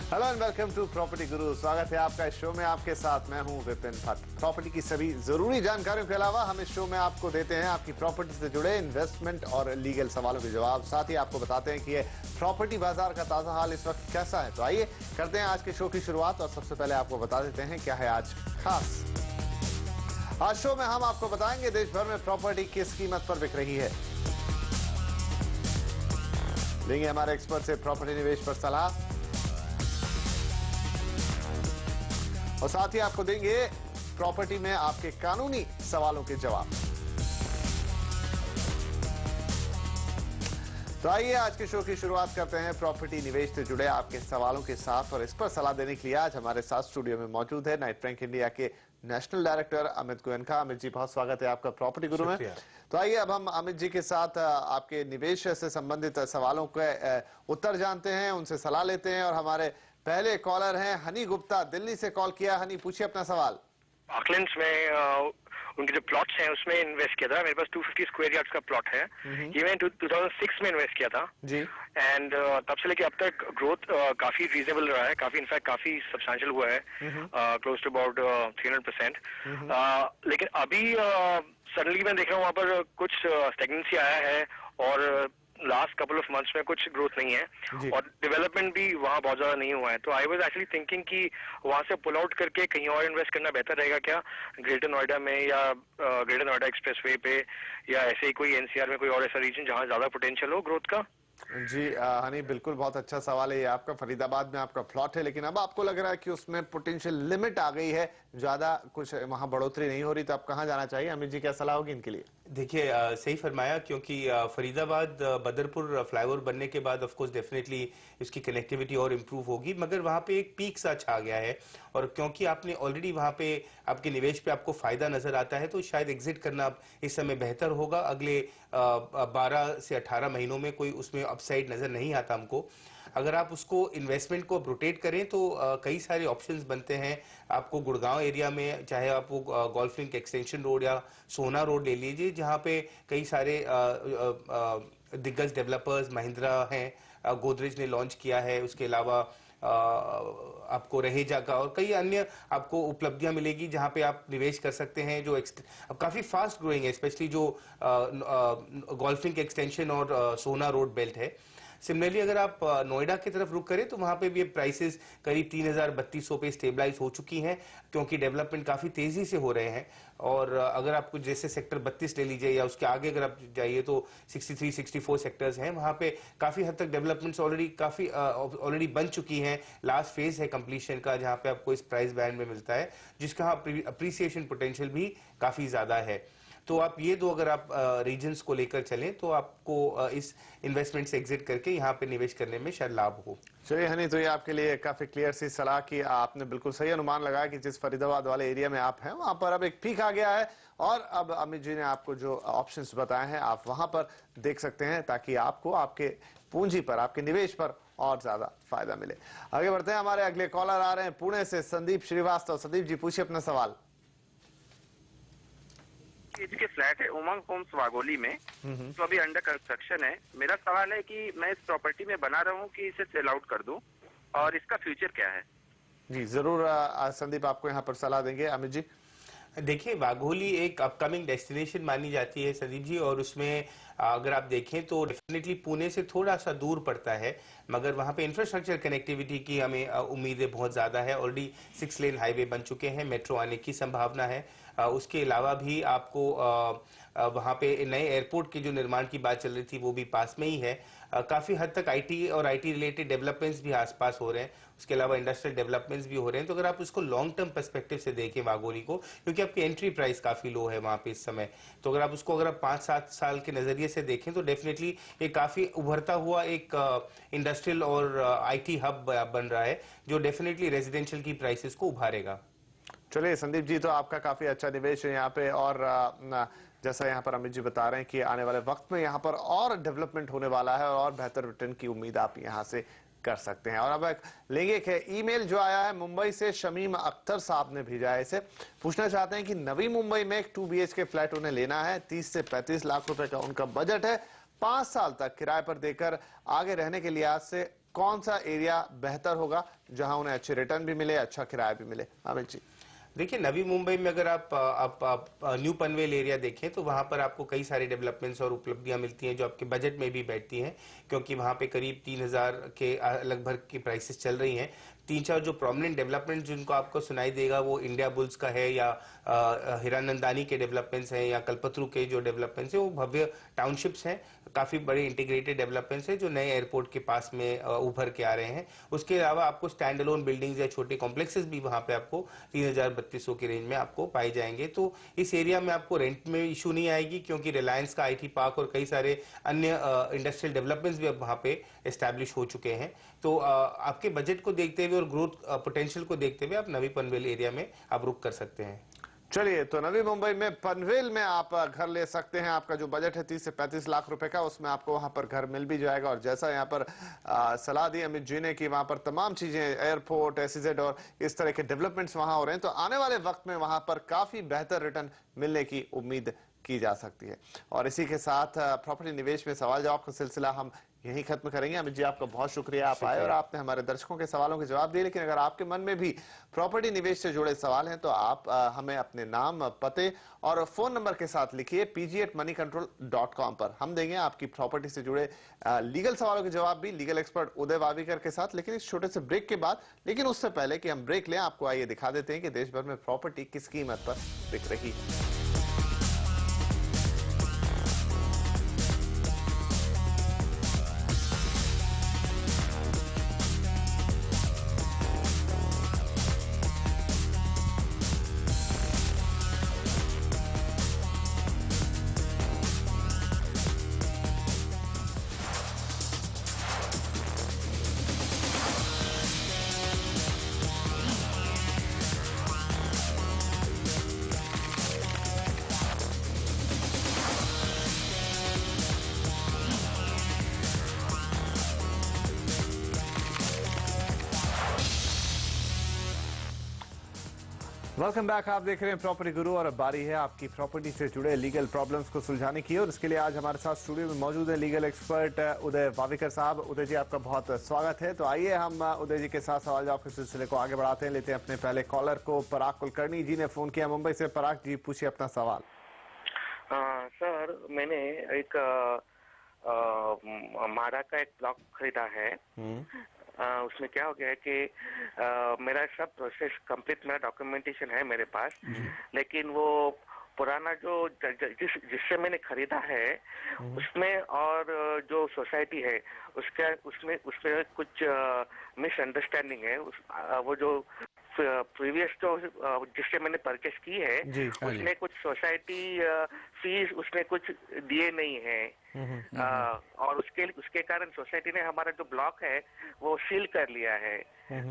Hello and welcome to Property Guru. स्वागत है आपका इस शो में। आपके साथ मैं हूं विपिन भट्ट। प्रॉपर्टी की सभी जरूरी जानकारियों के अलावा हम इस शो में आपको देते हैं आपकी प्रॉपर्टी से जुड़े इन्वेस्टमेंट और लीगल सवालों के जवाब। साथ ही आपको बताते हैं कि ये प्रॉपर्टी बाजार का ताजा हाल इस वक्त कैसा है। तो आइए करते हैं आज के शो की शुरुआत और सबसे पहले आपको बता देते हैं क्या है आज खास। आज शो में हम आपको बताएंगे देश भर में प्रॉपर्टी किस कीमत पर बिक रही है, लेंगे हमारे एक्सपर्ट से प्रॉपर्टी निवेश पर सलाह और साथ ही आपको देंगे प्रॉपर्टी में आपके कानूनी सवालों के जवाब। तो आइए आज के शो की शुरुआत करते हैं प्रॉपर्टी निवेश से जुड़े आपके सवालों के साथ। और इस पर सलाह देने के लिए आज हमारे साथ स्टूडियो में मौजूद है नाइट फ्रैंक इंडिया के नेशनल डायरेक्टर अमित गोयनका। अमित जी, बहुत स्वागत है आपका प्रॉपर्टी गुरु में। तो आइए अब हम अमित जी के साथ आपके निवेश से संबंधित सवालों के उत्तर जानते हैं, उनसे सलाह लेते हैं। और हमारे पहले कॉलर हैं हनी गुप्ता, दिल्ली से कॉल किया। हनी, पूछिए अपना सवाल। ऑकलैंड में उनके जो प्लॉट्स हैं उसमें इन्वेस्ट किया था। मेरे पास 250 स्क्वायर यार्ड्स का प्लॉट है। ये मैंने 2006 में इन्वेस्ट किया था जी। एंड तब से लेके अब तक ग्रोथ काफी रीजनेबल रहा है, काफी इनफैक्ट काफी सब्सटेंशियल हुआ है, क्लोज टू अबाउट 300%। लेकिन अभी सडनली मैं देख रहा हूँ वहाँ पर कुछ स्टेगनेंसी आया है और लास्ट कपल ऑफ मंथ्स में कुछ ग्रोथ नहीं है और डेवलपमेंट भी वहाँ बहुत ज्यादा नहीं हुआ है। तो आई वाज एक्चुअली थिंकिंग कि वहाँ से पुल आउट करके कहीं और इन्वेस्ट करना बेहतर रहेगा क्या, ग्रेटर नोएडा में या ग्रेटर नोएडा एक्सप्रेसवे पे या ऐसे ही कोई एनसीआर में कोई और ऐसा रीजन जहाँ ज्यादा पोटेंशियल हो ग्रोथ का। जी हनी, बिल्कुल बहुत अच्छा सवाल है ये आपका। फरीदाबाद में आपका प्लॉट है, लेकिन अब आपको लग रहा है कि उसमें पोटेंशियल लिमिट आ गई है, ज्यादा कुछ वहां बढ़ोतरी नहीं हो रही, तो आप कहां जाना चाहिए? अमित जी, क्या सलाह होगी इनके लिए? देखिए, सही फरमाया, क्योंकि फरीदाबाद बदरपुर फ्लाईओवर बनने के बाद ऑफ कोर्स डेफिनेटली इसकी कनेक्टिविटी और इम्प्रूव होगी, मगर वहां पे एक पीक सा छा गया है। और क्योंकि आपने ऑलरेडी वहां पे आपके निवेश पे आपको फायदा नजर आता है, तो शायद एग्जिट करना इस समय बेहतर होगा। अगले 12 से 18 महीनों में कोई उसमें अपसाइड नजर नहीं आता हमको। अगर आप उसको इन्वेस्टमेंट को रोटेट करें तो कई सारे ऑप्शंस बनते हैं आपको गुड़गांव एरिया में, चाहे आप वो गोल्फ लिंक एक्सटेंशन रोड या सोना रोड ले लीजिए, जहां पे कई सारे दिग्गज डेवलपर्स महिंद्रा हैं, गोदरेज ने लॉन्च किया है। उसके अलावा आपको रहेजा का और कई अन्य आपको उपलब्धियां मिलेगी जहां पे आप निवेश कर सकते हैं, जो काफी फास्ट ग्रोइंग है, स्पेशली जो गोल्फ लिंक एक्सटेंशन और सोना रोड बेल्ट है। सिमिलरली अगर आप नोएडा की तरफ रुक करें तो वहां पे भी प्राइसेस करीब 3,3200 पे स्टेबलाइज हो चुकी हैं, क्योंकि डेवलपमेंट काफी तेजी से हो रहे हैं। और अगर आपको जैसे सेक्टर 32 ले लीजिए या उसके आगे अगर आप जाइए तो 63-64 सेक्टर्स हैं, वहां पे काफी हद तक डेवलपमेंट्स ऑलरेडी बन चुकी हैं। लास्ट फेज है कंप्लीशन का, जहां पे आपको इस प्राइस बैंड में मिलता है, जिसका अप्रिसिएशन पोटेंशियल भी काफी ज्यादा है। तो आप ये दो अगर आप रीजन्स को लेकर चलें तो आपको इस इन्वेस्टमेंट से एग्जिट करके यहाँ पे निवेश करने में शायद लाभ हो। चलिए हनी, तो ये आपके लिए काफी क्लियर सी सलाह की। आपने बिल्कुल सही अनुमान लगाया कि जिस फरीदाबाद वाले एरिया में आप हैं वहां पर अब एक पीक आ गया है और अब अमित जी ने आपको जो ऑप्शंस बताए हैं आप वहां पर देख सकते हैं, ताकि आपको आपके पूंजी पर, आपके निवेश पर और ज्यादा फायदा मिले। आगे बढ़ते हैं, हमारे अगले कॉलर आ रहे हैं पुणे से संदीप श्रीवास्तव। संदीप जी, पूछिए अपना सवाल। के फ्लैट है उमंग होम्स वाघोली में, तो अभी अंडर कंस्ट्रक्शन है। मेरा सवाल है कि मैं इस प्रॉपर्टी में बना रहा हूँ कि इसे सेल आउट कर दूं और इसका फ्यूचर क्या है? जी जरूर संदीप, आपको यहाँ पर सलाह देंगे। अमित जी, देखिए, वाघोली एक अपकमिंग डेस्टिनेशन मानी जाती है संदीप जी, और उसमें अगर आप देखें तो डेफिनेटली पुणे से थोड़ा सा दूर पड़ता है, मगर वहां पे इंफ्रास्ट्रक्चर कनेक्टिविटी की हमें उम्मीदें बहुत ज्यादा है। ऑलरेडी 6 लेन हाईवे बन चुके हैं, मेट्रो आने की संभावना है। उसके अलावा भी आपको वहां पे नए एयरपोर्ट के जो निर्माण की बात चल रही थी वो भी पास में ही है। काफी हद तक आईटी और आईटी रिलेटेड डेवलपमेंट्स भी आसपास हो रहे हैं। उसके अलावा इंडस्ट्रियल डेवलपमेंट्स भी हो रहे हैं। तो अगर आप उसको लॉन्ग टर्म पर्सपेक्टिव से देखें वाघोली को, क्योंकि आपकी एंट्री प्राइस काफी लो है वहां पे इस समय, तो अगर आप 5-7 साल के नजरिए से देखें तो डेफिनेटली ये काफी उभरता हुआ एक इंडस्ट्रियल और आईटी हब बन रहा है, जो डेफिनेटली रेजिडेंशियल की प्राइसेस को उभारेगा। चलिए संदीप जी, तो आपका काफी अच्छा निवेश है यहाँ पे। और जैसा यहाँ पर अमित जी बता रहे हैं कि आने वाले वक्त में यहाँ पर और डेवलपमेंट होने वाला है और बेहतर रिटर्न की उम्मीद आप यहाँ से कर सकते हैं। और अब लेंगे एक ईमेल जो आया है मुंबई से, शमीम अख्तर साहब ने भेजा है। इसे पूछना चाहते हैं कि नवी मुंबई में एक 2 BHK फ्लैट उन्हें लेना है। 30 से 35 लाख रुपए का उनका बजट है। 5 साल तक किराए पर देकर आगे रहने के लिए आज से कौन सा एरिया बेहतर होगा जहां उन्हें अच्छे रिटर्न भी मिले, अच्छा किराया भी मिले? अमित जी। देखिए, नवी मुंबई में अगर आप न्यू पनवेल एरिया देखें तो वहां पर आपको कई सारे डेवलपमेंट्स और उपलब्धियां मिलती हैं जो आपके बजट में भी बैठती हैं, क्योंकि वहां पे करीब 3000 के लगभग की प्राइसेस चल रही हैं। 3-4 जो प्रोमिनेंट डेवलपमेंट जिनको आपको सुनाई देगा वो इंडिया बुल्स का है, या हीरानंदानी के डेवलपमेंट्स हैं, या कल्पतरू के जो डेवलपमेंट्स हैं वो भव्य टाउनशिप्स हैं, काफी बड़े इंटीग्रेटेड डेवलपमेंट्स हैं जो नए एयरपोर्ट के पास में उभर के आ रहे हैं। उसके अलावा आपको स्टैंड अलोन बिल्डिंग्स या छोटे कॉम्प्लेक्सेस भी वहां पे आपको 3000-3200 की रेंज में आपको पाए जाएंगे। तो इस एरिया में आपको रेंट में इशू नहीं आएगी, क्योंकि रिलायंस का IT पार्क और कई सारे अन्य इंडस्ट्रियल डेवलपमेंट्स भी अब वहां पे एस्टैब्लिश हो चुके हैं। तो आपके बजट को देखते हुए और ग्रोथ पोटेंशियल को देखते हुए आप नवी पनवेल एरिया में आप रुक कर सकते हैं। चलिए, तो नवी मुंबई में पनवेल में आप घर ले सकते हैं। आपका जो बजट है 30 से 35 लाख रुपए का, उसमें आपको वहां पर घर मिल भी जाएगा। और जैसा यहां पर सलाह दी अमित जी ने कि वहां पर तमाम चीजें, एयरपोर्ट, SEZ और इस तरह के डेवलपमेंट्स वहां हो रहे हैं, तो आने वाले वक्त में वहां पर काफी बेहतर रिटर्न मिलने की उम्मीद की जा सकती है। और इसी के साथ प्रॉपर्टी निवेश में सवाल जवाब का सिलसिला हम यही खत्म करेंगे। अमित जी, आपका बहुत शुक्रिया, आप आए और आपने हमारे दर्शकों के सवालों के जवाब दिए। लेकिन अगर आपके मन में भी प्रॉपर्टी निवेश से जुड़े सवाल हैं तो आप हमें अपने नाम, पते और फोन नंबर के साथ लिखिए pg@moneycontrol.com पर। हम देंगे आपकी प्रॉपर्टी से जुड़े लीगल सवालों के जवाब भी लीगल एक्सपर्ट उदय वावीकर के साथ, लेकिन इस छोटे से ब्रेक के बाद। लेकिन उससे पहले कि हम ब्रेक लें, आपको आइए दिखा देते हैं कि देश भर में प्रॉपर्टी किस कीमत पर बिक रही है। वेलकम बैक, आप देख रहे हैं प्रॉपर्टी गुरु और अब बारी है आपकी प्रॉपर्टी से जुड़े लीगल प्रॉब्लम्स को सुलझाने की। और इसके लिए आज हमारे साथ स्टूडियो में मौजूद है लीगल एक्सपर्ट उदय वावीकर साहब। उदय जी, आपका बहुत स्वागत है। तो आइए हम उदय जी के साथ सवाल जवाब के सिलसिले को आगे बढ़ाते हैं। लेते हैं अपने पहले कॉलर को। पराग कुलकर्णी जी ने फोन किया मुंबई से। पराग जी, पूछिए अपना सवाल। सर, मैंने एक माड़ा का एक ब्लॉक खरीदा है। उसमें क्या हो गया है कि मेरा सब प्रोसेस कंप्लीट, मेरा डॉक्यूमेंटेशन है मेरे पास, लेकिन वो पुराना जो जिससे मैंने खरीदा है उसमें और जो सोसाइटी है उसमें कुछ मिसअंडरस्टैंडिंग है। वो जो प्रीवियस जो जिससे मैंने परचेस की है उसने कुछ सोसाइटी फीस उसने कुछ दिए नहीं है, और उसके कारण सोसाइटी ने हमारा जो ब्लॉक है वो सील कर लिया है।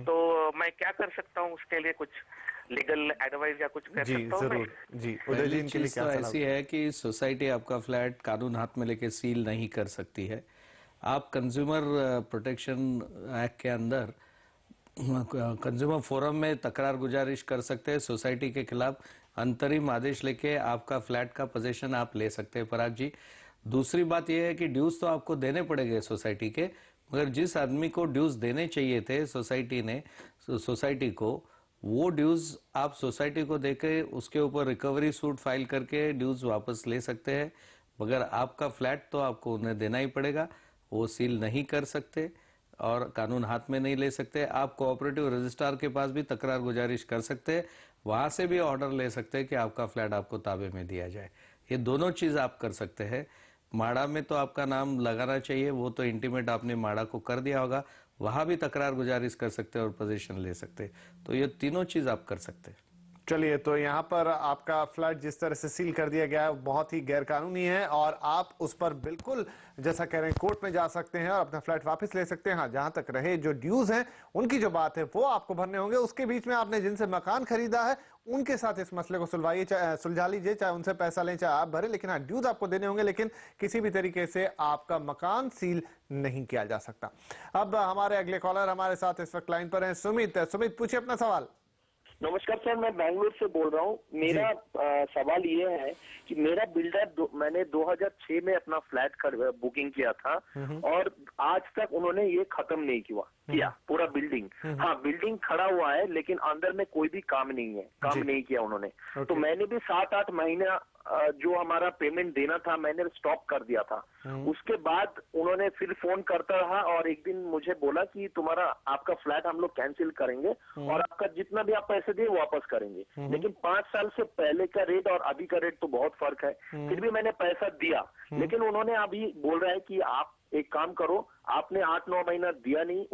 तो मैं क्या कर सकता हूँ उसके लिए? कुछ लीगल एडवाइस या कुछ कर सकता हूँ मैं? जी, उदय जी, इनके लिए क्या सलाह? ऐसी है कि सोसाइटी आपका फ्लैट कानून हाथ में लेके सील नहीं कर सकती है। आप कंज्यूमर प्रोटेक्शन एक्ट के अंदर कंज्यूमर फोरम में तकरार गुजारिश कर सकते हैं सोसाइटी के खिलाफ। अंतरिम आदेश लेके आपका फ्लैट का पोजीशन आप ले सकते हैं पराग जी। दूसरी बात यह है कि ड्यूज तो आपको देने पड़ेंगे सोसाइटी के, मगर जिस आदमी को ड्यूज देने चाहिए थे सोसाइटी ने सोसाइटी को, वो ड्यूज आप सोसाइटी को देके उसके ऊपर रिकवरी सूट फाइल करके ड्यूज वापस ले सकते हैं। मगर आपका फ्लैट तो आपको उन्हें देना ही पड़ेगा। वो सील नहीं कर सकते और कानून हाथ में नहीं ले सकते। आप कोऑपरेटिव रजिस्ट्रार के पास भी तकरार गुजारिश कर सकते हैं, वहां से भी ऑर्डर ले सकते हैं कि आपका फ्लैट आपको ताबे में दिया जाए। ये दोनों चीज आप कर सकते हैं। माड़ा में तो आपका नाम लगाना चाहिए, वो तो इंटीमेट आपने माड़ा को कर दिया होगा, वहां भी तकरार गुजारिश कर सकते हैं और पोजीशन ले सकते हैं। तो ये तीनों चीज आप कर सकते हैं। चलिए, तो यहाँ पर आपका फ्लैट जिस तरह से सील कर दिया गया है बहुत ही गैरकानूनी है और आप उस पर बिल्कुल जैसा कह रहे हैं कोर्ट में जा सकते हैं और अपना फ्लैट वापस ले सकते हैं। हाँ, जहां तक रहे जो ड्यूज हैं उनकी जो बात है वो आपको भरने होंगे। उसके बीच में आपने जिनसे मकान खरीदा है उनके साथ इस मसले को सुलझा लीजिए, चाहे उनसे पैसा लें चाहे आप भरे, लेकिन हाँ, ड्यूज आपको देने होंगे। लेकिन किसी भी तरीके से आपका मकान सील नहीं किया जा सकता। अब हमारे अगले कॉलर हमारे साथ इस वक्त लाइन पर है सुमित। सुमित, पूछिए अपना सवाल। नमस्कार सर, मैं बैंगलोर से बोल रहा हूँ। मेरा सवाल ये है कि मेरा बिल्डर मैंने 2006 में अपना फ्लैट बुकिंग किया था और आज तक उन्होंने ये खत्म नहीं किया पूरा बिल्डिंग। हाँ, बिल्डिंग खड़ा हुआ है लेकिन अंदर में कोई भी काम नहीं किया उन्होंने। तो मैंने भी 7-8 महीना जो हमारा पेमेंट देना था मैंने स्टॉप कर दिया था। उसके बाद उन्होंने फिर फोन करता रहा और एक दिन मुझे बोला कि आपका फ्लैट हम लोग कैंसिल करेंगे और आपका जितना भी आप पैसे दिए वापस करेंगे। लेकिन 5 साल से पहले का रेट और अभी का रेट तो बहुत फर्क है। फिर भी मैंने पैसा दिया, लेकिन उन्होंने अभी बोल रहा है कि आप एक काम करो, आपने 8-9 महीना दिया नहीं,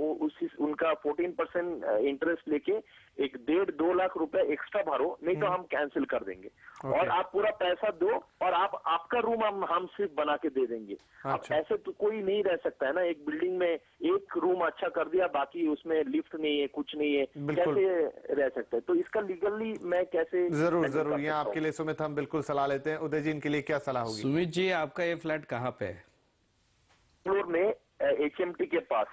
उनका 14% इंटरेस्ट लेके 1.5-2 लाख रुपए एक्स्ट्रा भरो, नहीं तो हम कैंसिल कर देंगे। और आप पूरा पैसा दो और आपका रूम हम सिर्फ बना के दे देंगे। अब ऐसे तो कोई नहीं रह सकता है ना, एक बिल्डिंग में एक रूम अच्छा कर दिया, बाकी उसमें लिफ्ट नहीं है, कुछ नहीं है, कैसे रह सकते हैं? तो इसका लीगली मैं कैसे? जरूर यहाँ आपके लिए सुमित हम बिल्कुल सलाह लेते हैं। उदय जी, इनके लिए क्या सलाह होगी? सुमित जी, आपका ये फ्लैट कहाँ पे है? बैंगलोर में, HMT के पास।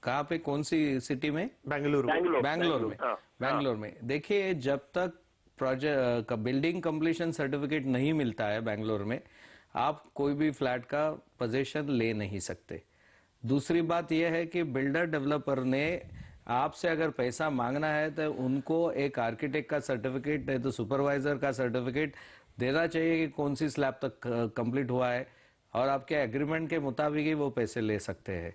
कहाँ पे, कौन सी सिटी में? बेंगलुरु में। बैंगलोर में देखिए, जब तक प्रोजेक्ट का बिल्डिंग कंप्लीशन सर्टिफिकेट नहीं मिलता है बैंगलोर में, आप कोई भी फ्लैट का पोजीशन ले नहीं सकते। दूसरी बात यह है कि बिल्डर डेवलपर ने आपसे अगर पैसा मांगना है तो उनको एक आर्किटेक्ट का सर्टिफिकेट, नहीं तो सुपरवाइजर का सर्टिफिकेट देना चाहिए कि कौन सी स्लैब तक कंप्लीट हुआ है, और आपके एग्रीमेंट के मुताबिक ही वो पैसे ले सकते हैं।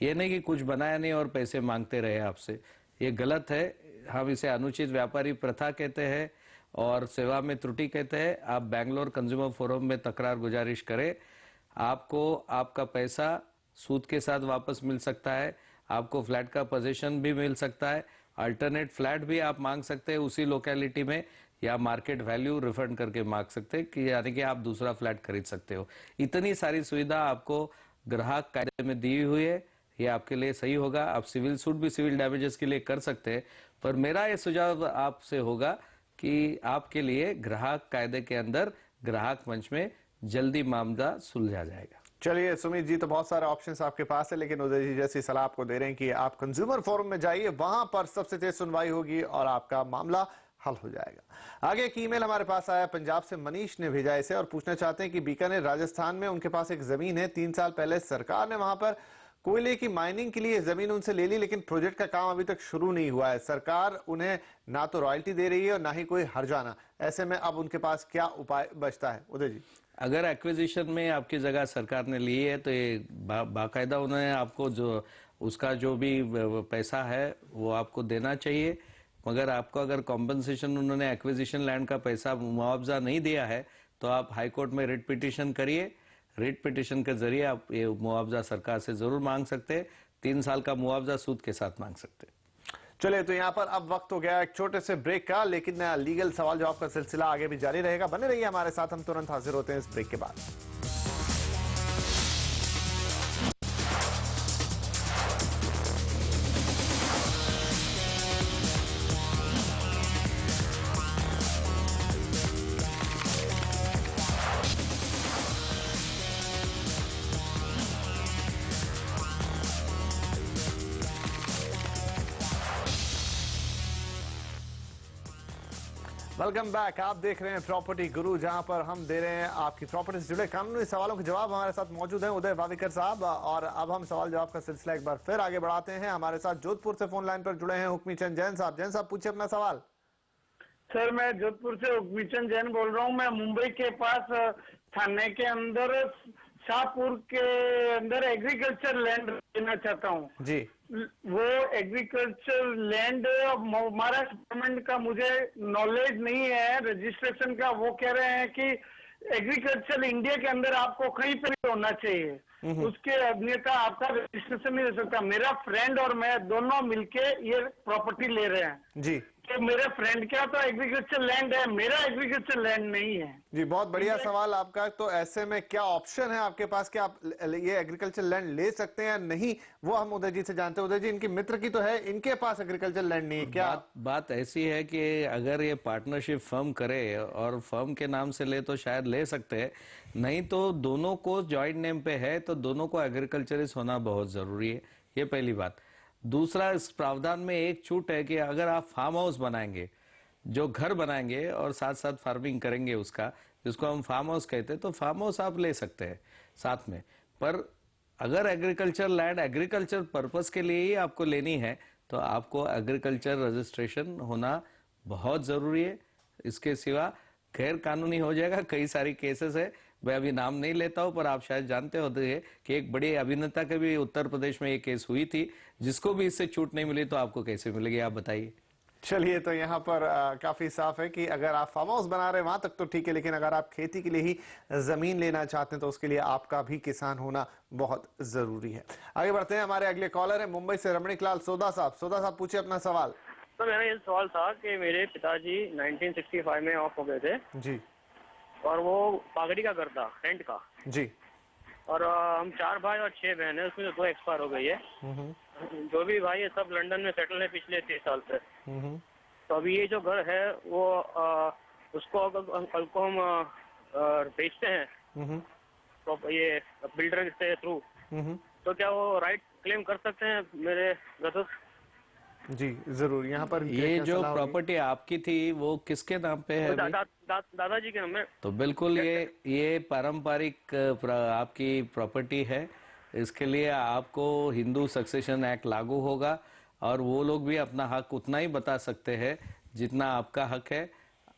ये नहीं कि कुछ बनाया नहीं और पैसे मांगते रहे आपसे, ये गलत है। हम इसे अनुचित व्यापारी प्रथा कहते हैं और सेवा में त्रुटि कहते हैं। आप बैंगलोर कंज्यूमर फोरम में तकरार गुजारिश करें, आपको आपका पैसा सूद के साथ वापस मिल सकता है, आपको फ्लैट का पोजीशन भी मिल सकता है, अल्टरनेट फ्लैट भी आप मांग सकते हैं उसी लोकेलिटी में, या मार्केट वैल्यू रिफंड करके मांग सकते हैं कि यानी कि आप दूसरा फ्लैट खरीद सकते हो। इतनी सारी सुविधा आपको ग्राहक कायदे में दी हुई है, ये आपके लिए सही होगा। आप सिविल सूट भी सिविल डैमेजेस के लिए कर सकते हैं, पर मेरा ये सुझाव आपसे होगा कि आपके लिए ग्राहक कायदे के अंदर ग्राहक मंच में जल्दी मामला सुलझा जाएगा। चलिए सुमित जी, तो बहुत सारे ऑप्शंस आपके पास है, लेकिन उदय जी जैसी सलाह आपको दे रहे हैं कि आप कंज्यूमर फोरम में जाइए, वहां पर सबसे तेज सुनवाई होगी और आपका मामला हल हो जाएगा। आगे एक ईमेल हमारे पास आया पंजाब से, मनीष ने भेजा इसे और पूछना चाहते हैं कि बीकानेर राजस्थान में उनके पास एक जमीन है। 3 साल पहले सरकार ने वहां पर कोयले की माइनिंग के लिए जमीन उनसे ले ली, लेकिन प्रोजेक्ट का काम अभी तक शुरू नहीं हुआ है। सरकार उन्हें ना तो रॉयल्टी दे रही है और ना ही कोई हर्जाना। ऐसे में अब उनके पास क्या उपाय बचता है? उदय जी, अगर एक्विजिशन में आपकी जगह सरकार ने ली है तो ये बाकायदा उन्हें आपको जो उसका जो भी पैसा है वो आपको देना चाहिए। मगर आपको अगर कॉम्पनसेशन उन्होंने एक्विजिशन लैंड का पैसा मुआवजा नहीं दिया है तो आप हाई कोर्ट में रिट पिटीशन करिए। रिट पिटीशन के जरिए आप ये मुआवजा सरकार से जरूर मांग सकते हैं। 3 साल का मुआवजा सूद के साथ मांग सकते हैं। चलिए, तो यहाँ पर अब वक्त हो गया एक छोटे से ब्रेक का, लेकिन लीगल सवाल जवाब का सिलसिला आगे भी जारी रहेगा। बने रहिए हमारे साथ, हम तुरंत हाजिर होते हैं इस ब्रेक के बाद। Welcome back. आप देख रहे हैं प्रॉपर्टी गुरु, जहां पर हम दे रहे हैं आपकी प्रॉपर्टी से जुड़े कानूनी सवालों के जवाब। हमारे साथ मौजूद हैं उदय वाविकर साहब, और अब हम सवाल जवाब का सिलसिला एक बार फिर आगे बढ़ाते हैं। हमारे साथ जोधपुर से फोन लाइन पर जुड़े हैं हुक्मी चंद जैन साहब। जैन साहब, पूछिए अपना सवाल। सर, मैं जोधपुर से हुक्मी चंद जैन बोल रहा हूँ। मैं मुंबई के पास थाने के अंदर शाहपुर के अंदर एग्रीकल्चर लैंड लेना चाहता हूँ जी। वो एग्रीकल्चर लैंड महाराष्ट्र गवर्नमेंट का मुझे नॉलेज नहीं है रजिस्ट्रेशन का। वो कह रहे हैं कि एग्रीकल्चर इंडिया के अंदर आपको कहीं पर भी होना चाहिए, उसके अन्यथा आपका रजिस्ट्रेशन नहीं हो सकता। मेरा फ्रेंड और मैं दोनों मिलके ये प्रॉपर्टी ले रहे हैं जी। तो मेरे फ्रेंड क्या तो एग्रीकल्चर लैंड है, मेरा एग्रीकल्चर लैंड नहीं है। जी, बहुत बढ़िया सवाल आपका। तो ऐसे में क्या ऑप्शन है आपके पास कि आप ये एग्रीकल्चर लैंड ले सकते हैं या नहीं, वो हम उदय जी से जानते हैं। उदय जी, इनकी मित्र की तो है, इनके पास एग्रीकल्चर लैंड नहीं है क्या? बात ऐसी है कि अगर ये पार्टनरशिप फर्म करे और फर्म के नाम से ले तो शायद ले सकते हैं, नहीं तो दोनों को जॉइंट नेम पे है तो दोनों को एग्रीकल्चरिस्ट होना बहुत जरूरी है। ये पहली बात। दूसरा, इस प्रावधान में एक छूट है कि अगर आप फार्म हाउस बनाएंगे जो घर बनाएंगे और साथ साथ फार्मिंग करेंगे उसका, जिसको हम फार्म हाउस कहते हैं, तो फार्म हाउस आप ले सकते हैं साथ में। पर अगर एग्रीकल्चर लैंड एग्रीकल्चर पर्पस के लिए ही आपको लेनी है तो आपको एग्रीकल्चर रजिस्ट्रेशन होना बहुत जरूरी है। इसके सिवा गैर कानूनी हो जाएगा। कई सारी केसेस है, मैं अभी नाम नहीं लेता हूं, पर आप शायद जानते होते कि एक बड़े अभिनेता के भी उत्तर प्रदेश में ये केस हुई थी, जिसको भी इससे छूट नहीं मिली, तो आपको कैसे मिलेगी, आप बताइए। चलिए, तो यहाँ पर काफी साफ है कि अगर आप फार्म हाउस बना रहे हैं वहां तक तो ठीक है, लेकिन अगर आप खेती के लिए ही जमीन लेना चाहते हैं तो उसके लिए आपका भी किसान होना बहुत जरूरी है। आगे बढ़ते हैं, हमारे अगले कॉलर है मुंबई से रमणीक लाल सोदा साहब। सोदा साहब, पूछिए अपना सवाल। तो मेरा ये सवाल था कि मेरे पिताजी 1965 में ऑफ हो गए थे जी, और वो पागड़ी का घर था, रेंट का जी, और हम 4 भाई और 6 बहन है, उसमें से 2 एक्सपायर हो गई है। जो भी भाई है सब लंदन में सेटल है पिछले 30 साल से। तो अभी ये जो घर है वो उसको कल को हम बेचते हैं तो ये बिल्डर के थ्रू, तो क्या वो राइट क्लेम कर सकते हैं मेरे ब्रदर्स? जी जरूर। यहाँ पर ये जो प्रॉपर्टी आपकी थी वो किसके नाम पे है? दादाजी के नाम में। तो बिल्कुल ये पारंपरिक आपकी प्रॉपर्टी है। इसके लिए आपको हिंदू सक्सेशन एक्ट लागू होगा और वो लोग भी अपना हक उतना ही बता सकते हैं जितना आपका हक है।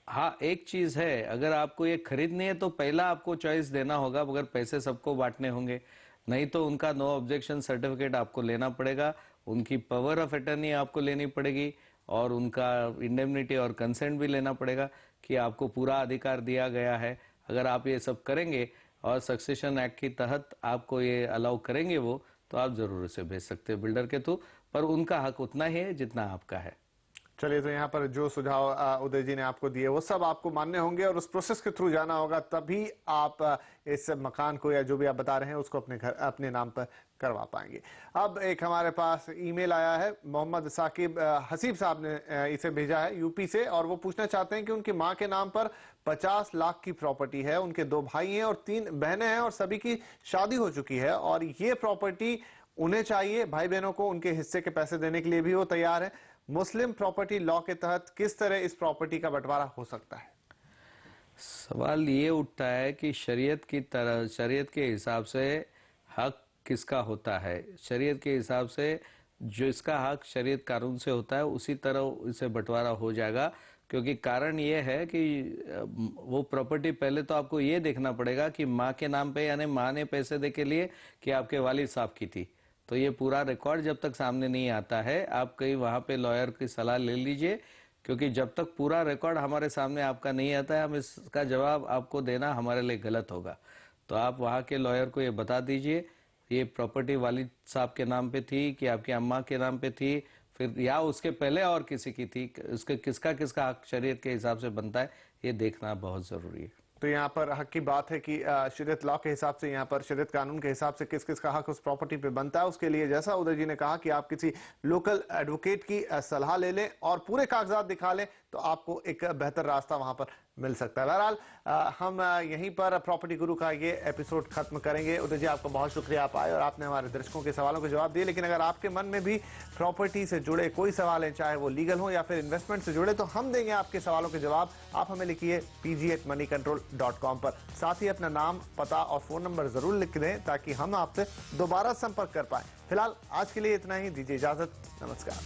हाँ, एक चीज है, अगर आपको ये खरीदनी है तो पहला आपको चॉइस देना होगा, मगर पैसे सबको बांटने होंगे। नहीं तो उनका नो ऑब्जेक्शन सर्टिफिकेट आपको लेना पड़ेगा, उनकी पावर ऑफ अटर्नी आपको लेनी पड़ेगी और उनका इंडेमनिटी और कंसेंट भी लेना पड़ेगा कि आपको पूरा अधिकार दिया गया है। अगर आप ये सब करेंगे और सक्सेशन एक्ट के तहत आपको ये अलाउ करेंगे वो, तो आप जरूर इसे भेज सकते हैं बिल्डर के थ्रू, पर उनका हक उतना ही है जितना आपका है। चलिए, तो यहाँ पर जो सुझाव उदय जी ने आपको दिए वो सब आपको मानने होंगे और उस प्रोसेस के थ्रू जाना होगा, तभी आप इस मकान को या जो भी आप बता रहे हैं उसको अपने घर अपने नाम पर करवा पाएंगे। अब एक हमारे पास ईमेल आया है, मोहम्मद साकिब हसीब साहब ने इसे भेजा है यूपी से, और वो पूछना चाहते हैं कि उनकी माँ के नाम पर 50 लाख की प्रॉपर्टी है, उनके 2 भाई हैं और 3 बहनें हैं और सभी की शादी हो चुकी है, और ये प्रॉपर्टी उन्हें चाहिए, भाई बहनों को उनके हिस्से के पैसे देने के लिए भी वो तैयार है। मुस्लिम प्रॉपर्टी लॉ के तहत किस तरह इस प्रॉपर्टी का बंटवारा हो सकता है? सवाल ये उठता है कि शरीयत के हिसाब से हक किसका होता है। शरीयत के हिसाब से जो इसका हक शरीयत कानून से होता है उसी तरह इसे बंटवारा हो जाएगा, क्योंकि कारण ये है कि वो प्रॉपर्टी पहले तो आपको ये देखना पड़ेगा कि माँ के नाम पे, यानी माँ ने पैसे दे के लिए कि आपके वालिद साहब की थी। तो ये पूरा रिकॉर्ड जब तक सामने नहीं आता है, आप कहीं वहां पे लॉयर की सलाह ले लीजिए, क्योंकि जब तक पूरा रिकॉर्ड हमारे सामने आपका नहीं आता है, हम इसका जवाब आपको देना हमारे लिए गलत होगा। तो आप वहां के लॉयर को ये बता दीजिए ये प्रॉपर्टी वालिद साहब के नाम पे थी कि आपकी अम्मा के नाम पे थी, फिर या उसके पहले और किसी की थी, उसके किसका हक शरीयत के हिसाब से बनता है, ये देखना बहुत जरूरी है। तो यहाँ पर हक की बात है कि शरीयत लॉ के हिसाब से, यहाँ पर शरीयत कानून के हिसाब से किस किस का हक उस प्रॉपर्टी पे बनता है। उसके लिए जैसा उदय जी ने कहा कि आप किसी लोकल एडवोकेट की सलाह ले लें और पूरे कागजात दिखा लें, तो आपको एक बेहतर रास्ता वहां पर मिल सकता है। बहरहाल हम यहीं पर प्रॉपर्टी गुरु का ये एपिसोड खत्म करेंगे। उदय जी, आपका बहुत शुक्रिया, आप आए और आपने हमारे दर्शकों के सवालों के जवाब दिए। लेकिन अगर आपके मन में भी प्रॉपर्टी से जुड़े कोई सवाल है, चाहे वो लीगल हो या फिर इन्वेस्टमेंट से जुड़े, तो हम देंगे आपके सवालों के जवाब। आप हमें लिखिए pg@moneycontrol.com पर। साथ ही अपना नाम, पता और फोन नंबर जरूर लिख दें ताकि हम आपसे दोबारा संपर्क कर पाए। फिलहाल आज के लिए इतना ही, दीजिए इजाजत, नमस्कार।